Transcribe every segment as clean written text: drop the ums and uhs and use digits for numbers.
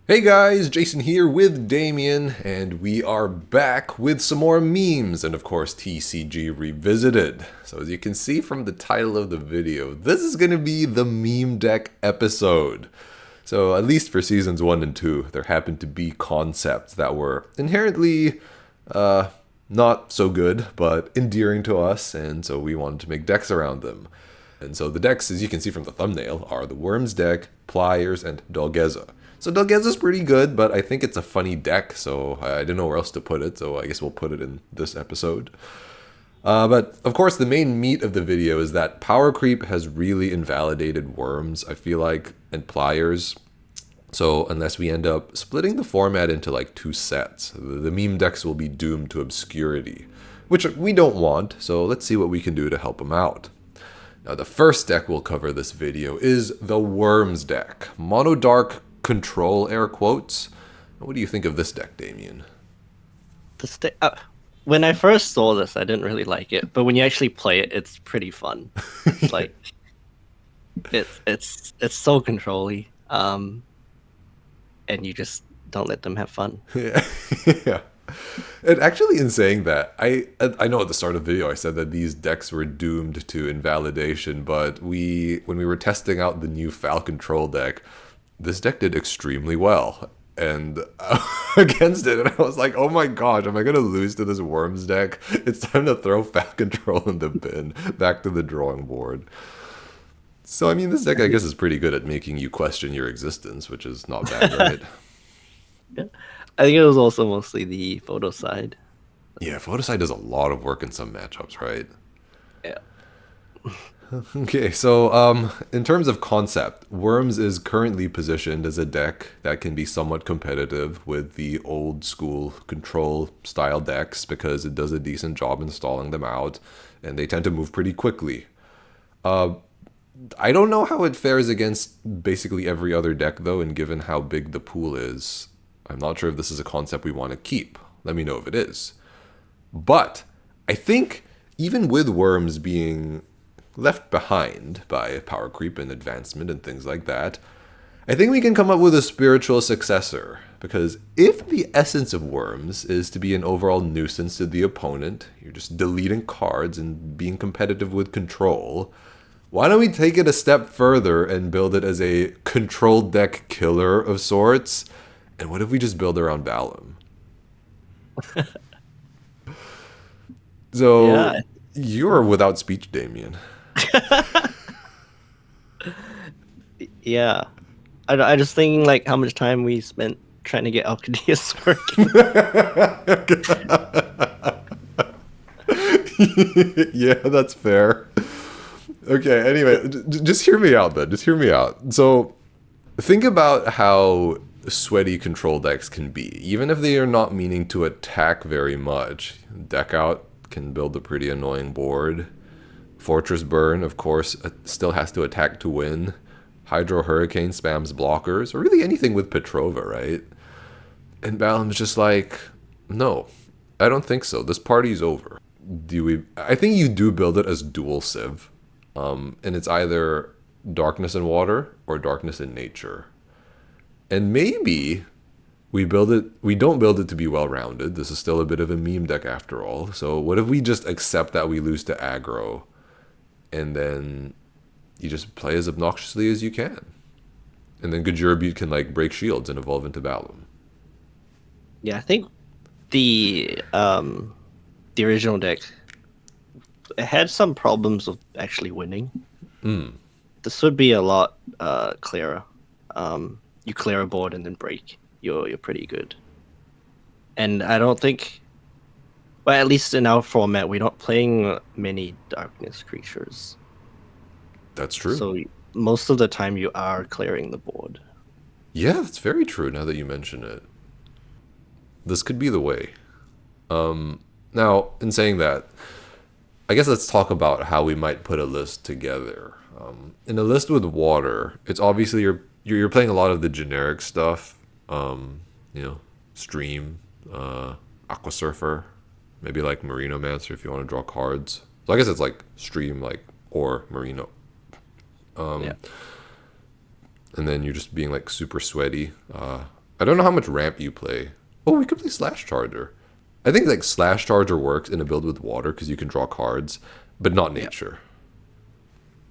Hey guys, Jason here with Damien, and we are back with some more memes and of course TCG Revisited. So as you can see from the title of the video, this is going to be the meme deck episode. So at least for seasons 1 and 2, there happened to be concepts that were inherently not so good, but endearing to us, and so we wanted to make decks around them. And so the decks, as you can see from the thumbnail, are the Worms deck, Pliers, and Dolgeza. So Dolgeza's pretty good, but I think it's a funny deck, so I didn't know where else to put it, so I guess we'll put it in this episode. But of course, the main meat of the video is that power creep has really invalidated Worms, I feel like, and Pliers. So unless we end up splitting the format into like 2 sets, the meme decks will be doomed to obscurity, which we don't want, so let's see what we can do to help them out. Now the first deck we'll cover this video is the Worms deck. Mono Dark Control, air quotes. What do you think of this deck, Damien? When I first saw this, I didn't really like it, but when you actually play it, it's pretty fun. It's like it's so control-y, and you just don't let them have fun. Yeah. Yeah. And actually, in saying that, I know at the start of the video I said that these decks were doomed to invalidation, but when we were testing out the new Foul Control deck, this deck did extremely well, and against it, and I was like, oh my gosh, am I going to lose to this Worms deck? It's time to throw Foul Control in the bin, back to the drawing board. So, I mean, this deck, I guess, is pretty good at making you question your existence, which is not bad, right? Yeah. I think it was also mostly the photo side. Yeah, Photoside does a lot of work in some matchups, right? Yeah. Okay, so in terms of concept, Worms is currently positioned as a deck that can be somewhat competitive with the old school control style decks because it does a decent job installing them out, and they tend to move pretty quickly. I don't know how it fares against basically every other deck though, and given how big the pool is, I'm not sure if this is a concept we want to keep. Let me know if it is. But I think even with Worms being left behind by power creep and advancement and things like that, I think we can come up with a spiritual successor. Because if the essence of Worms is to be an overall nuisance to the opponent, you're just deleting cards and being competitive with control, why don't we take it a step further and build it as a control deck killer of sorts? And what if we just build around balum? So, yeah. You're without speech, Damien. Yeah. I just thinking like how much time we spent trying to get Alcadeus working. Yeah, that's fair. Okay, anyway, just hear me out then. Just hear me out. So, think about how sweaty control decks can be. Even if they are not meaning to attack very much, Deck Out can build a pretty annoying board. Fortress Burn, of course, still has to attack to win. Hydro Hurricane spams blockers, or really anything with Petrova, right? And Balum's just like, no, I don't think so. This party's over. I think you do build it as dual Civ. And it's either Darkness and Water or Darkness and Nature. And maybe we don't build it to be well-rounded. This is still a bit of a meme deck after all. So what if we just accept that we lose to aggro, and then you just play as obnoxiously as you can? And then Gajurabute can like break shields and evolve into balum. Yeah, I think the original deck, it had some problems with actually winning. This would be a lot clearer. You clear a board and then break. You're pretty good. And I don't think, well, at least in our format, we're not playing many darkness creatures. That's true. So most of the time you are clearing the board. Yeah, that's very true now that you mention it. This could be the way. Now, in saying that, I guess let's talk about how we might put a list together. In a list with water, it's obviously you're playing a lot of the generic stuff. Stream, Aqua Surfer, maybe like Marinomancer if you want to draw cards. So I guess it's like Stream, like, or Marino. Yeah. And then you're just being like super sweaty. I don't know how much ramp you play. Oh, we could play Slash Charger. I think like Slash Charger works in a build with water because you can draw cards, but not nature.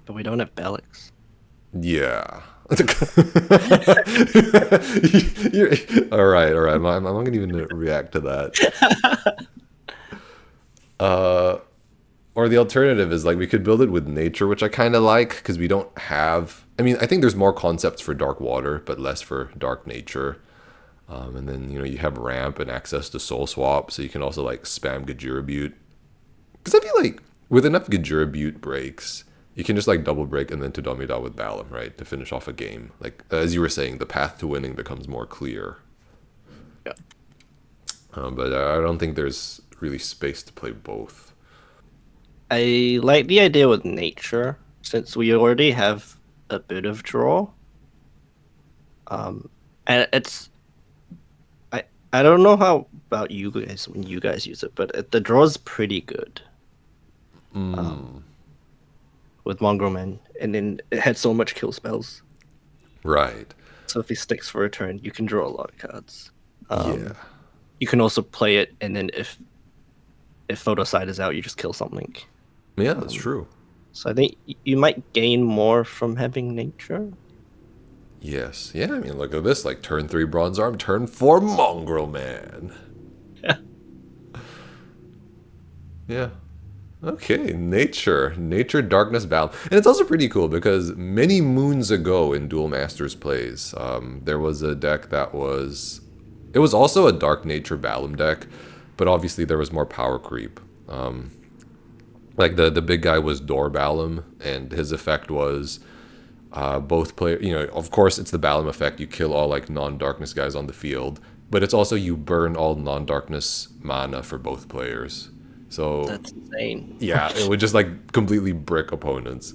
But we don't have Belix. Yeah. All right. I'm not gonna even react to that. Or the alternative is like we could build it with nature, which I kind of like because we don't have. I mean, I think there's more concepts for dark water, but less for dark nature. And then you have ramp and access to soul swap, so you can also like spam Gajira Butte. Because I feel like with enough Gajira Butte breaks, you can just like double break and then to Domida with balum, right, to finish off a game. Like as you were saying, the path to winning becomes more clear. Yeah. But I don't think there's really space to play both. I like the idea with nature since we already have a bit of draw. And it's I don't know how about you guys when you guys use it, but the draw is pretty good. With Mongrel Man, and then it had so much kill spells. Right. So if he sticks for a turn, you can draw a lot of cards. Yeah. You can also play it, and then if Photoside is out, you just kill something. Yeah, that's true. So I think you might gain more from having nature. Yes. Yeah, I mean, look at this. Like, turn 3 Bronze Arm, turn 4 Mongrel Man. Yeah. Yeah. Okay, Nature, Darkness, Balum. And it's also pretty cool because many moons ago in Duel Masters Plays, there was a deck that was... It was also a Dark Nature Balum deck, but obviously there was more power creep. Like, the big guy was Door Balum, and his effect was... both players, of course it's the Balum effect, you kill all like non-darkness guys on the field, but it's also you burn all non-darkness mana for both players. So That's insane. Yeah, it would just like completely brick opponents.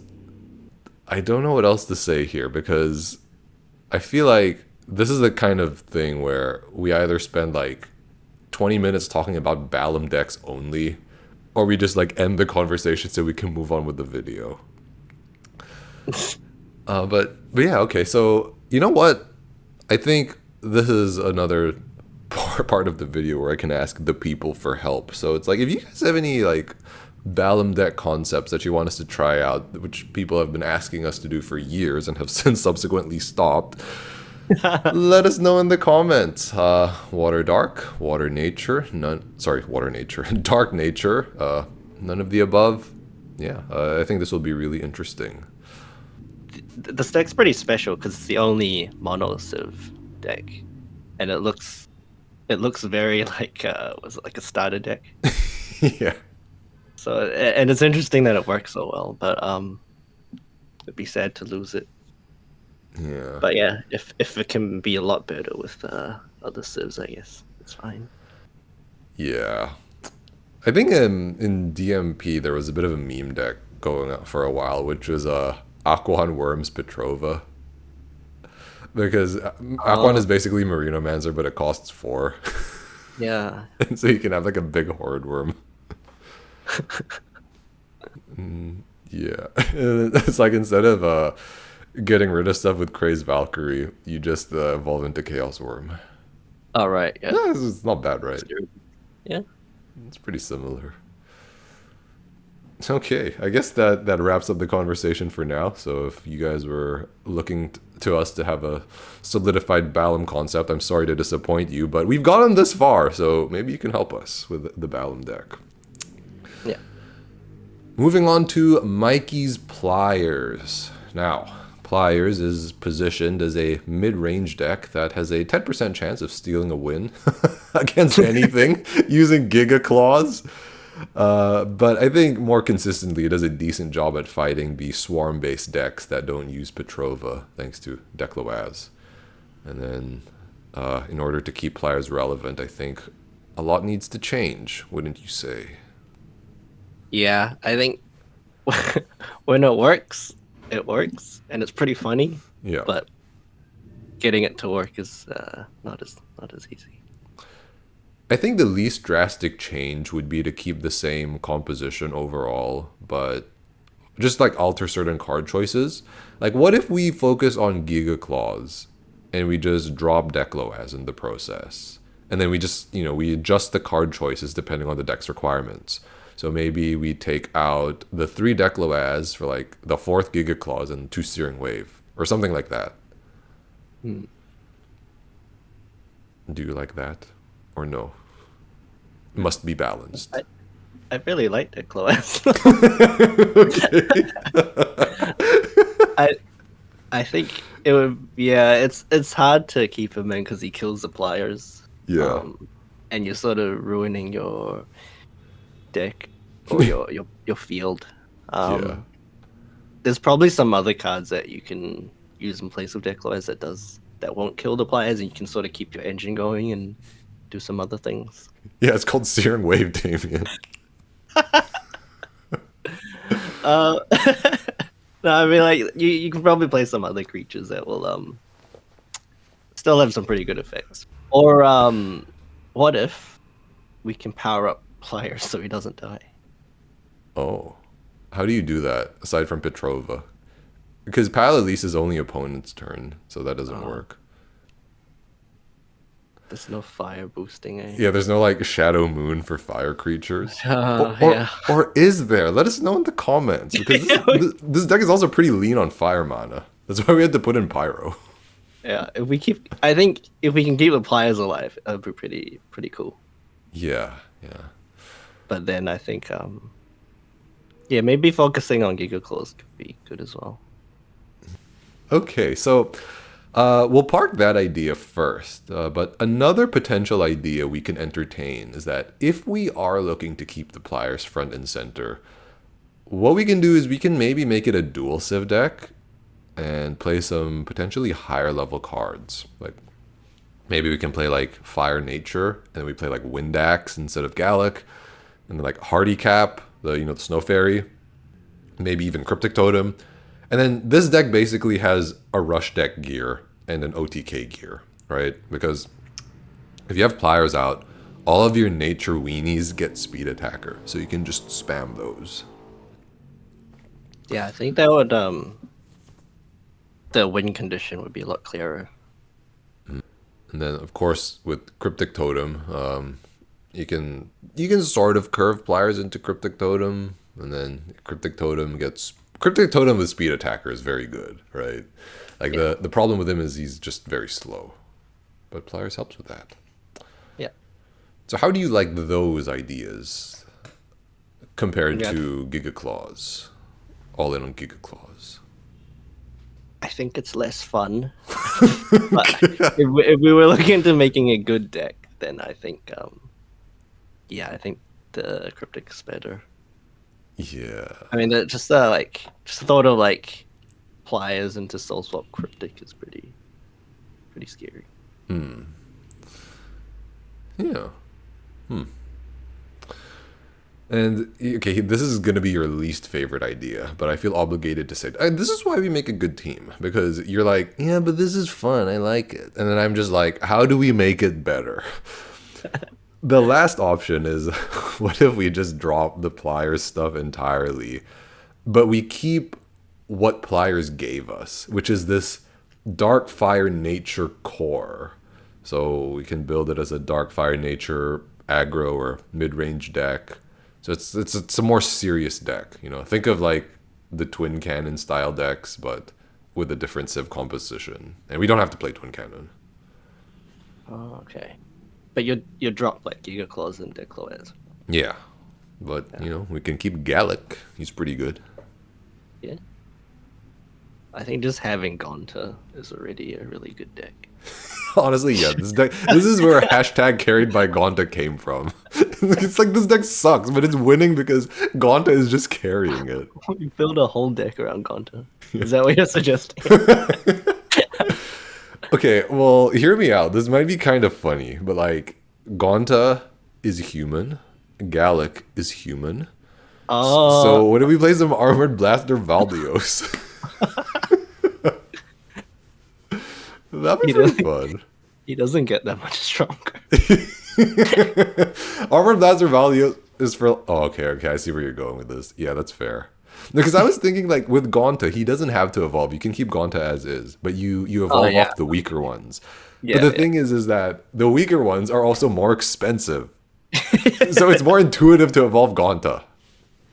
I don't know what else to say here because I feel like this is the kind of thing where we either spend like 20 minutes talking about Balum decks only, or we just like end the conversation so we can move on with the video. But yeah, okay, so you know what? I think this is another part of the video where I can ask the people for help. So it's like, if you guys have any like Balum deck concepts that you want us to try out, which people have been asking us to do for years and have since subsequently stopped, let us know in the comments. Water Dark, Water Nature, Water Nature, Dark Nature, none of the above. Yeah, I think this will be really interesting. This deck's pretty special because it's the only mono Civ deck, and it looks very like was it like a starter deck? Yeah. So and it's interesting that it works so well, but it'd be sad to lose it. Yeah. But yeah, if it can be a lot better with other Civs, I guess it's fine. Yeah. I think in DMP there was a bit of a meme deck going out for a while, which was Aquan Worms Petrova. Because Aquan is basically Marinomancer, but it costs 4. Yeah. And so you can have like a big horde worm. Yeah. It's like instead of getting rid of stuff with Crazed Valkyrie, you just evolve into Chaos Worm. All right. Yeah. Yeah, it's not bad, right? Yeah. It's pretty similar. Okay, I guess that wraps up the conversation for now. So if you guys were looking to us to have a solidified Balum concept, I'm sorry to disappoint you, but we've gotten this far, so maybe you can help us with the Balum deck. Yeah. Moving on to Mykee's Pliers. Now, Pliers is positioned as a mid-range deck that has a 10% chance of stealing a win against anything using Giga Claws. But I think more consistently it does a decent job at fighting the swarm-based decks that don't use Petrova, thanks to Decloaz. And then, in order to keep Pliers relevant, I think a lot needs to change, wouldn't you say? Yeah, I think when it works, and it's pretty funny. Yeah. But getting it to work is not as easy. I think the least drastic change would be to keep the same composition overall, but just like alter certain card choices. Like, what if we focus on Giga Claws and we just drop Decloaz in the process. And then we just, we adjust the card choices depending on the deck's requirements. So maybe we take out the 3 Decloaz for like the 4th Giga Claws and 2 Searing Wave, or something like that. Do you like that? Or no? It must be balanced. I really like Decloaz. I think it would. Yeah, it's hard to keep him in because he kills the Pliers. Yeah. And you're sort of ruining your deck or your field. Yeah. There's probably some other cards that you can use in place of Decloaz that won't kill the Pliers, and you can sort of keep your engine going and do some other things. Yeah, it's called Searing Wave, Damien. No, I mean, like, you can probably play some other creatures that will still have some pretty good effects. Or what if we can power up Pliers so he doesn't die? Oh. How do you do that, aside from Petrova? Because Pal at least is only opponent's turn, so that doesn't work. There's no fire boosting, eh? Yeah, there's no, like, Shadow Moon for fire creatures. Yeah. Or is there? Let us know in the comments, because this deck is also pretty lean on fire mana. That's why we had to put in Pyro. Yeah, I think if we can keep the Pliers alive, that'd be pretty cool. Yeah. But then I think, maybe focusing on Giga Claws could be good as well. Okay, so we'll park that idea first. But another potential idea we can entertain is that if we are looking to keep the Pliers front and center, what we can do is we can maybe make it a dual Civ deck and play some potentially higher level cards. Like maybe we can play like Fire Nature, and then we play like Wind Axe instead of Gallic, and then like Hardy Cap, the Snow Fairy, maybe even Cryptic Totem. And then this deck basically has a Rush deck gear and an OTK gear, right? Because if you have Pliers out, all of your nature weenies get Speed Attacker, so you can just spam those. Yeah, I think that would the win condition would be a lot clearer. And then of course with Cryptic Totem, you can sort of curve Pliers into Cryptic Totem, and then Cryptic Totem with Speed Attacker is very good, right? Like the problem with him is he's just very slow, but Pliers helps with that. Yeah. So how do you like those ideas compared to Giga Claws? All in on Giga Claws. I think it's less fun. But if we were looking into making a good deck, then I think, I think the Cryptic is better. Yeah. I mean, just the thought of like Pliers into Soul Swap Cryptic is pretty scary. Yeah. And okay, this is going to be your least favorite idea, but I feel obligated to say this is why we make a good team, because you're like, yeah, but this is fun, I like it, and then I'm just like, how do we make it better? The last option is, what if we just drop the Pliers stuff entirely, but we keep what Pliers gave us, which is this Dark Fire Nature core. So we can build it as a Dark Fire Nature aggro or mid-range deck. So it's a more serious deck. Think of like the Twin Cannon style decks, but with a different Civ composition. And we don't have to play Twin Cannon. Oh, okay. But you drop like Giga Claws and Decloaz. Yeah. But, we can keep Gallic. He's pretty good. Yeah. I think just having Gauntlet is already a really good deck. Honestly, yeah. This is where hashtag carried by Gauntlet came from. It's like this deck sucks, but it's winning because Gauntlet is just carrying it. You build a whole deck around Gauntlet. Is that what you're suggesting? Okay, well, hear me out. This might be kind of funny, but like, Gauntlet is human, Gallic is human. Oh. So what if we play some Armored Blaster Valdios? That'd be pretty fun. He doesn't get that much stronger. Armored Blaster Valdios is for... Oh, okay, I see where you're going with this. Yeah, that's fair. Because I was thinking like with Gaunta, he doesn't have to evolve. You can keep Gaunta as is, but you evolve off the weaker ones. Yeah, but the thing is that the weaker ones are also more expensive. So it's more intuitive to evolve Gaunta.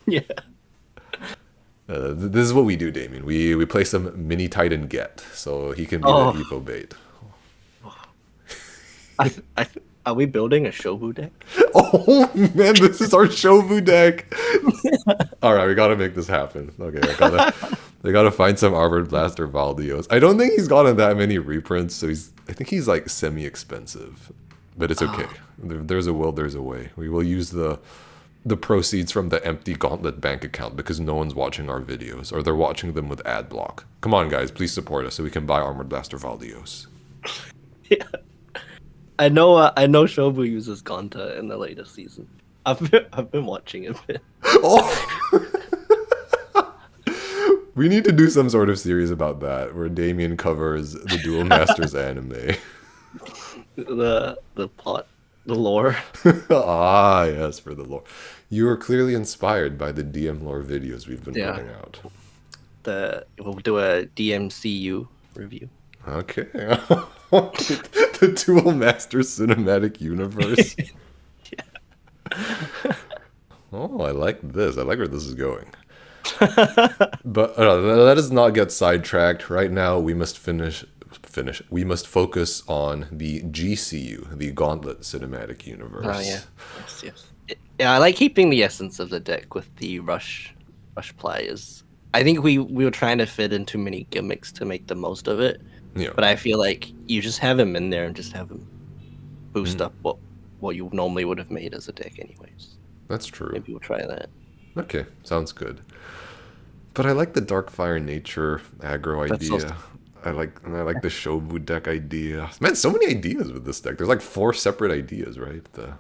Yeah. This is what we do, Damien. We play some mini Titan Get, so he can be the Evo bait. Are we building a Shobu deck? Oh man, this is our Shobu deck. All right, we gotta make this happen. Okay, they gotta find some Armored Blaster Valdios. I don't think he's gotten that many reprints, so I think he's like semi-expensive, but it's okay. There's a will, there's a way. We will use the proceeds from the empty Gauntlet bank account because no one's watching our videos, or they're watching them with ad block. Come on, guys, please support us so we can buy Armored Blaster Valdios. Yeah. I know Shobu uses Gaunta in the latest season. I've been watching it. Oh! We need to do some sort of series about that where Damien covers the Duel Masters anime. The plot, the lore. Ah, yes, for the lore. You are clearly inspired by the DM lore videos we've been putting out. We'll do a DMCU review. Okay. The Duel Masters cinematic universe. Yeah. Oh, I like this. I like where this is going. But let us not get sidetracked. Right now, we must finish. We must focus on the GCU, the Gauntlet cinematic universe. Oh yeah. Yes. Yeah, I like keeping the essence of the deck with the rush Pliers. I think we were trying to fit in too many gimmicks to make the most of it. Yeah. But I feel like you just have him in there and just have him boost up what you normally would have made as a deck anyways. That's true. Maybe we'll try that. Okay, sounds good. But I like the Darkfire nature aggro idea. I like the Shobu deck idea. Man, so many ideas with this deck. There's like 4 separate ideas, right? The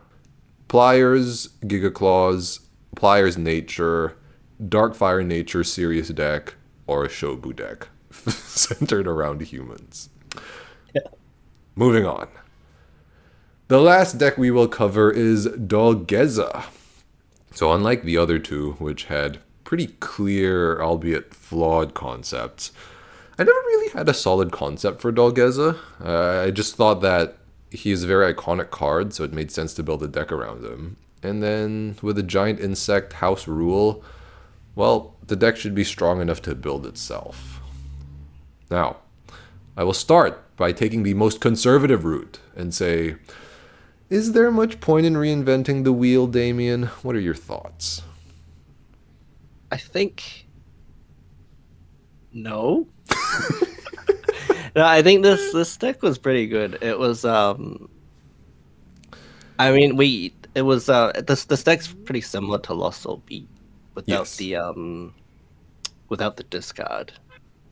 Pliers, Giga Claws, Pliers nature, Darkfire nature serious deck, or a Shobu deck centered around humans. Yeah. Moving on. The last deck we will cover is Dolgeza. So unlike the other two, which had pretty clear, albeit flawed concepts, I never really had a solid concept for Dolgeza. I just thought that he is a very iconic card, so it made sense to build a deck around him. And then with a giant insect house rule, well, the deck should be strong enough to build itself. Now, I will start by taking the most conservative route and say, is there much point in reinventing the wheel, Damien? What are your thoughts? I think no. No, I think this deck was pretty good. It was this deck's pretty similar to Lost Soul Beat without the discard.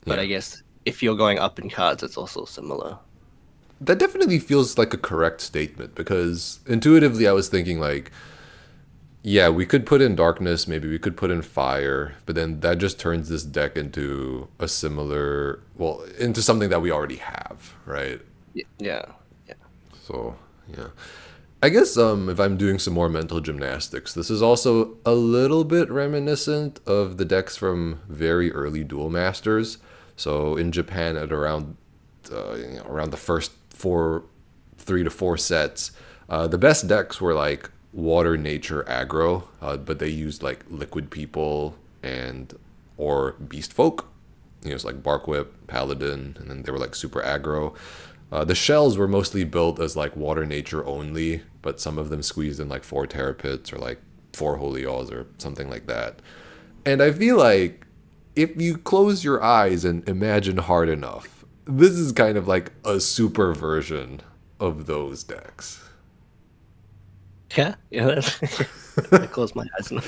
But I guess if you're going up in cards, it's also similar. That definitely feels like a correct statement because intuitively I was thinking like, yeah, we could put in darkness, maybe we could put in fire, but then that just turns this deck into a similar, into something that we already have, right? Yeah. So, yeah. I guess if I'm doing some more mental gymnastics, this is also a little bit reminiscent of the decks from very early Duel Masters. So in Japan at around the first 3 to 4 sets, the best decks were like water nature aggro, but they used like liquid people or beast folk. It's like Bark Whip, Paladin, and then they were like super aggro. The shells were mostly built as like water nature only, but some of them squeezed in like 4 Terra Pits or like 4 Holy Alls or something like that. And I feel like if you close your eyes and imagine hard enough, this is kind of like a super version of those decks. Yeah. I close my eyes now.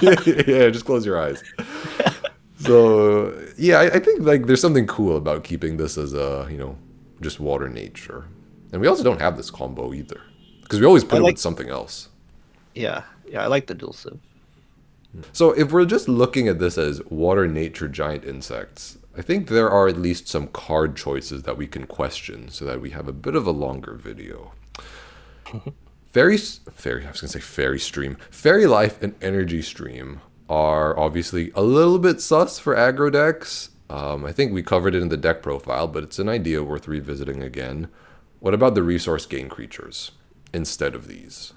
yeah, just close your eyes. So yeah, I think like there's something cool about keeping this as a just water nature, and we also don't have this combo either because we always put it with something else. Yeah, I like the dual civ. So if we're just looking at this as water nature giant insects, I think there are at least some card choices that we can question so that we have a bit of a longer video. Fairy Life and Energy Stream are obviously a little bit sus for aggro decks. I think we covered it in the deck profile, but it's an idea worth revisiting again. What about the resource gain creatures instead of these?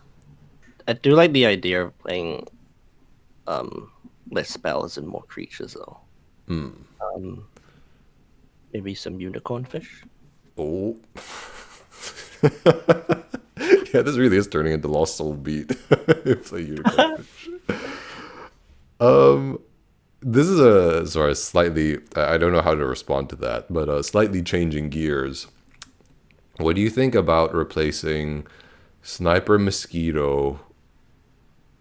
I do like the idea of playing less spells and more creatures, though. Maybe some unicorn fish. Oh. Yeah, this really is turning into Lost Soul Beat. It's a unicorn fish. This is a slightly, I don't know how to respond to that, but slightly changing gears. What do you think about replacing Sniper Mosquito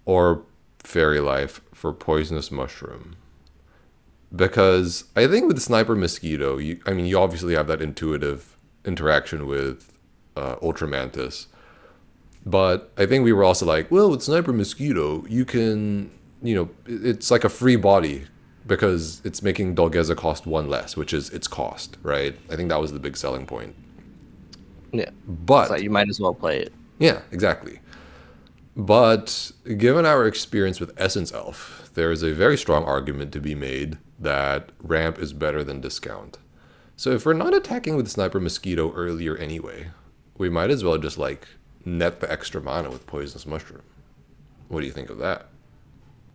or Fairy Life for Poisonous Mushroom? Because I think with Sniper Mosquito, you obviously have that intuitive interaction with Ultramantis. But I think we were also like, well, with Sniper Mosquito, you can, it's like a free body because it's making Dolgeza cost 1 less, which is its cost, right? I think that was the big selling point. Yeah. But so you might as well play it. Yeah, exactly. But given our experience with Essence Elf, there is a very strong argument to be made that ramp is better than discount. So if we're not attacking with Sniper Mosquito earlier anyway, we might as well just net the extra mana with Poisonous Mushroom. What do you think of that?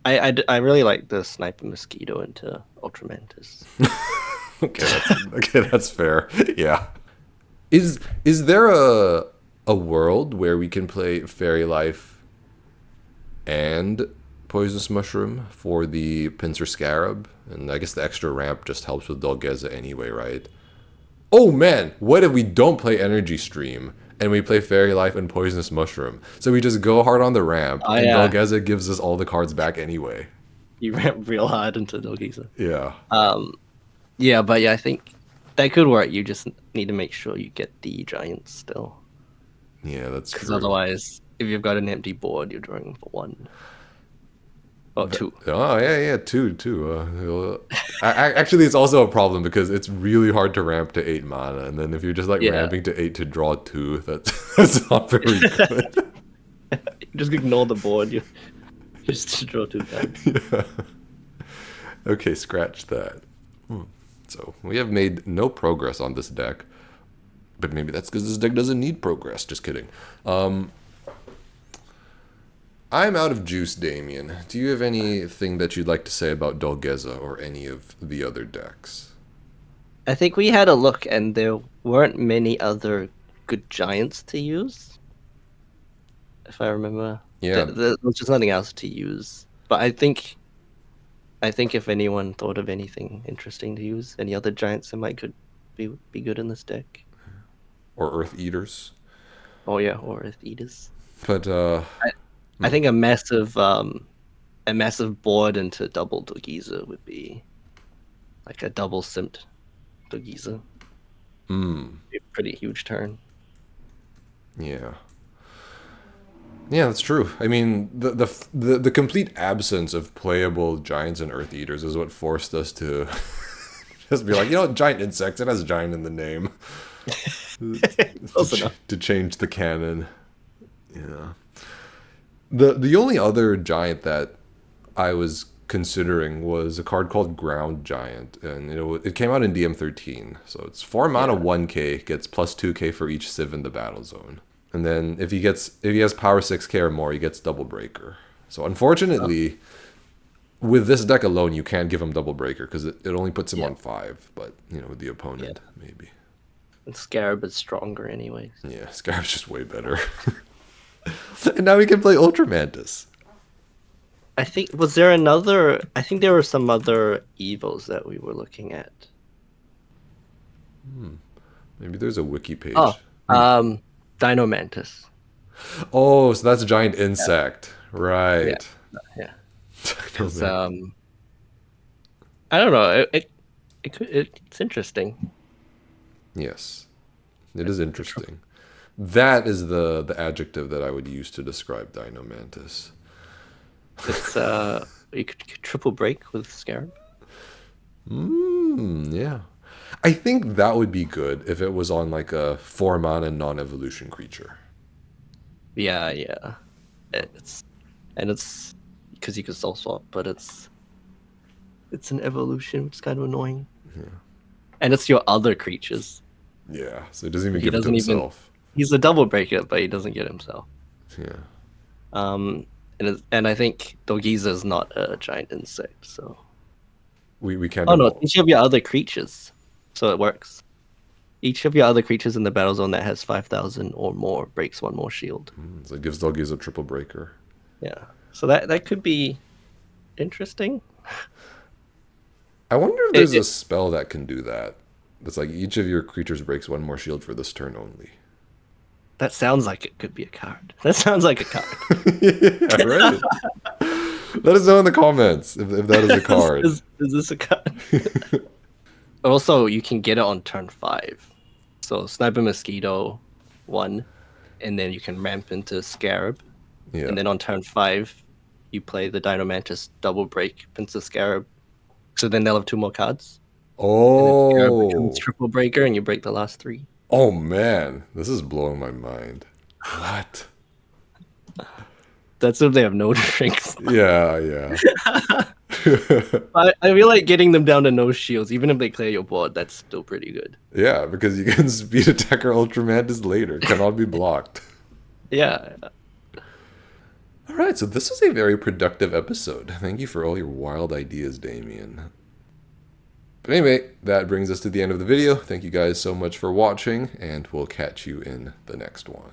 I really like the Sniper Mosquito into Ultramantis. Okay, that's fair. Yeah. Is there a world where we can play Fairy Life and Poisonous Mushroom for the Pincer Scarab? And I guess the extra ramp just helps with Dolgeza anyway, right? Oh man, what if we don't play Energy Stream and we play Fairy Life and Poisonous Mushroom? So we just go hard on the ramp, and Dolgeza gives us all the cards back anyway. You ramp real hard into Dolgeza. Yeah. I think that could work. You just need to make sure you get the giants still. Yeah, that's true. Because otherwise, if you've got an empty board, you're drawing for 1. Oh, 2. Oh, yeah, 2. Actually, it's also a problem because it's really hard to ramp to 8 mana, and then if you're just ramping to 8 to draw 2, that's not very good. Just ignore the board. You just draw 2 times. Yeah. Okay, scratch that. So we have made no progress on this deck, but maybe that's because this deck doesn't need progress. Just kidding. I'm out of juice, Damien. Do you have anything that you'd like to say about Dolgeza or any of the other decks? I think we had a look, and there weren't many other good giants to use, if I remember. Yeah. There was just nothing else to use. But I think if anyone thought of anything interesting to use, any other giants that could be good in this deck. Or Earth Eaters. Oh yeah, or Earth Eaters. But I think a massive board into double Dolgeza would be like a double simped Dolgeza. Be a pretty huge turn. Yeah. Yeah, that's true. I mean, the complete absence of playable giants and Earth Eaters is what forced us to just be like, giant insects. It has giant in the name. to change the canon. Yeah. The only other giant that I was considering was a card called Ground Giant, and it came out in DM13. So it's 4 mana, 1k, gets plus 2k for each civ in the battle zone. And then if he has power 6k or more, he gets Double Breaker. So unfortunately, with this deck alone, you can't give him Double Breaker because it only puts him on 5. But with the opponent, maybe. And Scarab is stronger anyways. Yeah, Scarab's just way better. And now we can play Ultramantis. I think there were some other evils that we were looking at. Maybe there's a wiki page. Dino Mantis. Oh, so that's a giant insect, right? Yeah. I don't know. It's interesting. Yes, it is interesting. That is the adjective that I would use to describe Dino Mantis. It's you could triple break with Scarab. Yeah. I think that would be good if it was on like a 4 mana non-evolution creature. Yeah. because you can soul swap, but it's an evolution, which is kind of annoying. Yeah. And it's your other creatures. Yeah, so he doesn't even He give it to doesn't even- himself. He's a double breaker, but he doesn't get himself. Yeah. And I think Dolgeza is not a giant insect, so. We can't. Oh no, evolve. each of your other creatures, so it works. Each of your other creatures in the battle zone that has 5,000 or more breaks one more shield. So it gives Dolgeza a triple breaker. Yeah, so that could be interesting. I wonder if there's a spell that can do that. It's like each of your creatures breaks one more shield for this turn only. That sounds like it could be a card. That sounds like a card. Yeah, right. Let us know in the comments if that is a card. Is this a card? Also, you can get it on turn 5. So Sniper Mosquito 1, and then you can ramp into Scarab. Yeah. And then on turn 5, you play the Dino Mantis double break into Scarab. So then they'll have 2 more cards. And then Scarab Oh. becomes triple breaker, and you break the last 3. Oh man, this is blowing my mind. What? That's if they have no drinks. Yeah. I feel like getting them down to no shields, even if they clear your board, that's still pretty good. Yeah, because you can speed attack or Ultramantis later. Cannot be blocked. Yeah. Alright, so this was a very productive episode. Thank you for all your wild ideas, Damien. But anyway, that brings us to the end of the video. Thank you guys so much for watching, and we'll catch you in the next one.